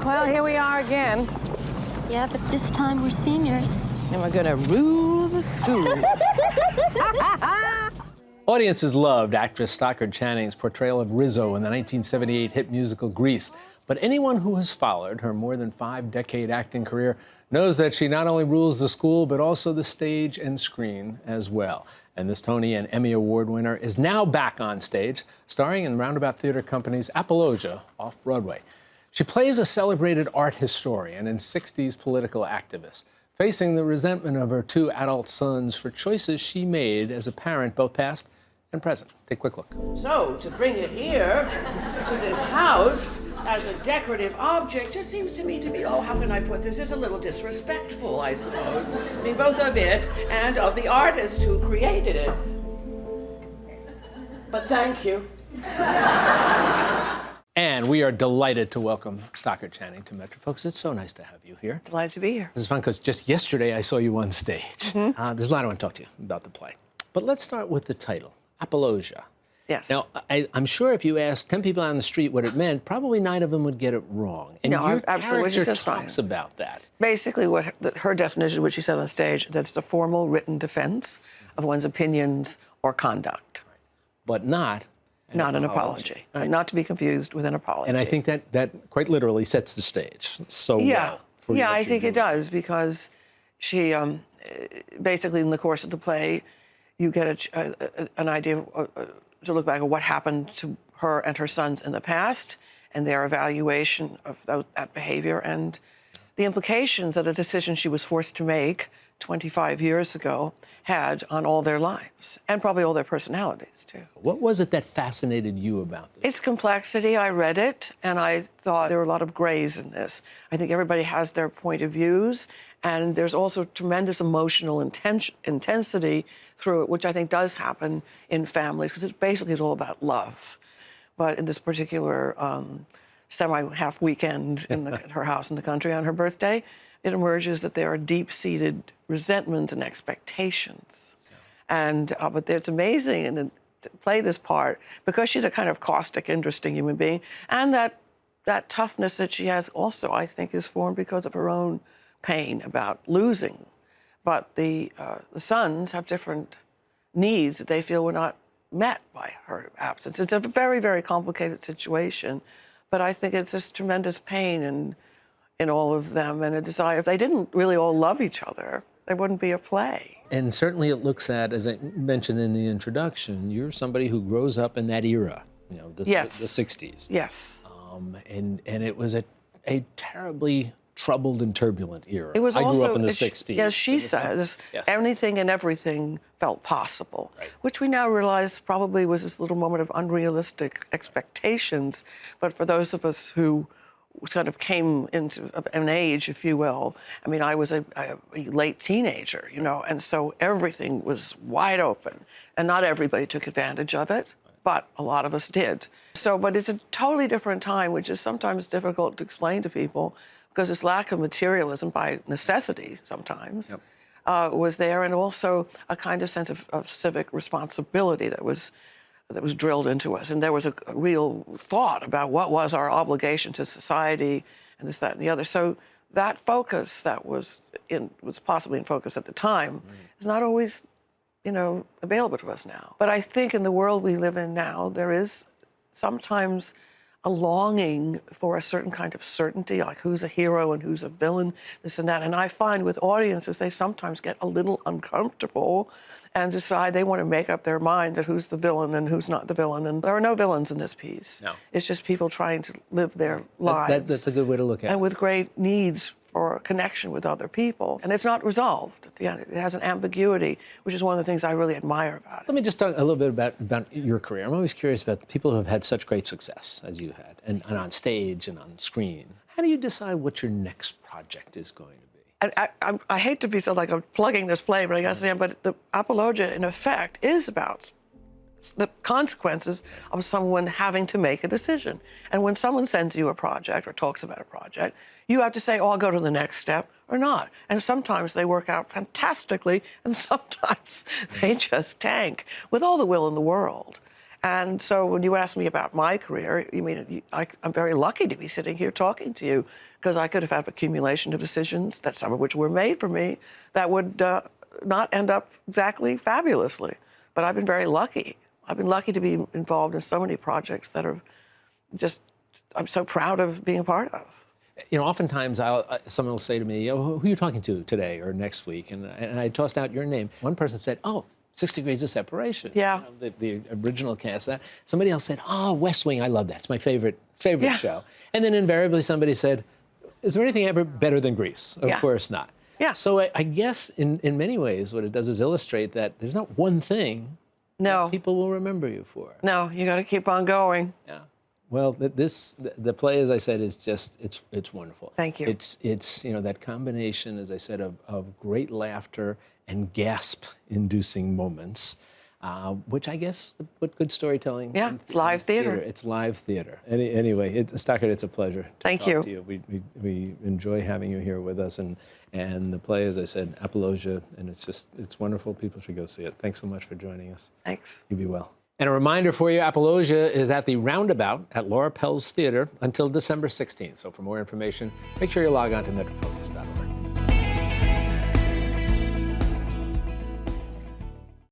Well, here we are again. Yeah, but this time we're seniors. And we're gonna rule the school. Audiences loved actress Stockard Channing's portrayal of Rizzo in the 1978 hit musical Grease. But anyone who has followed her more than 5-decade acting career knows that she not only rules the school, but also the stage and screen as well. And this Tony and Emmy Award winner is now back on stage, starring in Roundabout Theater Company's Apollosia off-Broadway. She plays a celebrated art historian and 60s political activist, facing the resentment of her 2 adult sons for choices she made as a parent, both past and present. Take a quick look. So, to bring it here, to this house, as a decorative object, just seems to me to be, oh, how can I put this? It's a little disrespectful, I suppose. I mean, both of it and of the artist who created it. But thank you. And we are delighted to welcome Stockard Channing to Metro. Folks, it's so nice to have you here. Delighted to be here. This is fun because just yesterday I saw you on stage. There's a lot I want to talk to you about the play. But let's start with the title, Apollosia. Yes. Now, I'm sure if you asked 10 people on the street what it meant, probably 9 of them would get it wrong. And No, your absolutely, character just fine. talks about that. Basically, what her definition, which she said on stage, that's the formal written defense of one's opinions or conduct. But not Not an apology. Right. Not to be confused with an apology. And I think that quite literally sets the stage so well. For Yeah, what I you're think it doing. does, because she, basically in the course of the play, you get an idea to look back at what happened to her and her sons in the past and their evaluation of that behavior and the implications that a decision she was forced to make 25 years ago had on all their lives and probably all their personalities, too. What was it that fascinated you about this? Its complexity. I read it, and I thought there were a lot of grays in this. I think everybody has their point of views, and there's also tremendous emotional intensity through it, which I think does happen in families, because it basically is all about love. But in this particular semi-half weekend at her house in the country on her birthday, it emerges that there are deep-seated resentment and expectations. And but it's amazing and to play this part, because she's a kind of caustic, interesting human being, and that toughness that she has also, I think, is formed because of her own pain about losing. But the sons have different needs that they feel were not met by her absence. It's a very, very complicated situation, but I think it's this tremendous pain in all of them and a desire. If they didn't really all love each other, there wouldn't be a play. And certainly it looks at, as I mentioned in the introduction, you're somebody who grows up in that era, you know, the 60s. Yes. And it was a terribly troubled and turbulent era. It was I also, grew up in the 60s. As she says, yes. Anything and everything felt possible, Right. which we now realize probably was this little moment of unrealistic expectations. But for those of us who kind of came into an age, if you will, I mean, I was a late teenager, you know, and so everything was wide open. And not everybody took advantage of it, but a lot of us did. So, but it's a totally different time, which is sometimes difficult to explain to people, because this lack of materialism by necessity sometimes was there, and also a kind of sense of civic responsibility that was drilled into us. And there was a real thought about what was our obligation to society and this, that, and the other. So that focus that was possibly in focus at the time is not always, you know, available to us now. But I think in the world we live in now, there is sometimes a longing for a certain kind of certainty, like who's a hero and who's a villain, this and that. And I find with audiences, they sometimes get a little uncomfortable and decide they want to make up their minds that who's the villain and who's not the villain. And there are no villains in this piece. No. It's just people trying to live their lives. That's a good way to look at it. And with great needs for connection with other people. And it's not resolved at the end. It has an ambiguity, which is one of the things I really admire about it. Let me just talk a little bit about your career. I'm always curious about people who have had such great success as you had, and on stage and on screen. How do you decide what your next project is going to be? I hate to be so like I'm plugging this play, but I guess I am. But the Apollogia, in effect, is about the consequences of someone having to make a decision. And when someone sends you a project or talks about a project, you have to say, oh, I'll go to the next step or not. And sometimes they work out fantastically, and sometimes they just tank with all the will in the world. And so when you ask me about my career, you mean I'm very lucky to be sitting here talking to you, because I could have had an accumulation of decisions, that some of which were made for me, that would not end up exactly fabulously. But I've been very lucky. I've been lucky to be involved in so many projects that are just, I'm so proud of being a part of. You know, oftentimes someone will say to me, oh, who are you talking to today or next week? And I tossed out your name. One person said, oh, 6 Degrees of Separation. Yeah. You know, the original cast. That. Somebody else said, oh, West Wing, I love that. It's my favorite Yeah. show. And then invariably somebody said, is there anything ever better than Grease? Of Yeah. course not. Yeah. So I guess in many ways what it does is illustrate that there's not one thing No, people will remember you for. no, you got to keep on going. Yeah. Well, the play, as I said, is just it's wonderful. Thank you. It's you know, that combination, as I said, of great laughter and gasp-inducing moments, which I guess what good storytelling. Yeah, it's live theater. It's live theater. Anyway, Stockard, it's a pleasure to Thank talk you. to you. We enjoy having you here with us, and the play, as I said, Apologia, and it's wonderful. People should go see it. Thanks so much for joining us. Thanks. You be well. And a reminder for you, Apologia is at the Roundabout at Laura Pell's Theater until December 16th. So for more information, make sure you log on to metrofocus.org.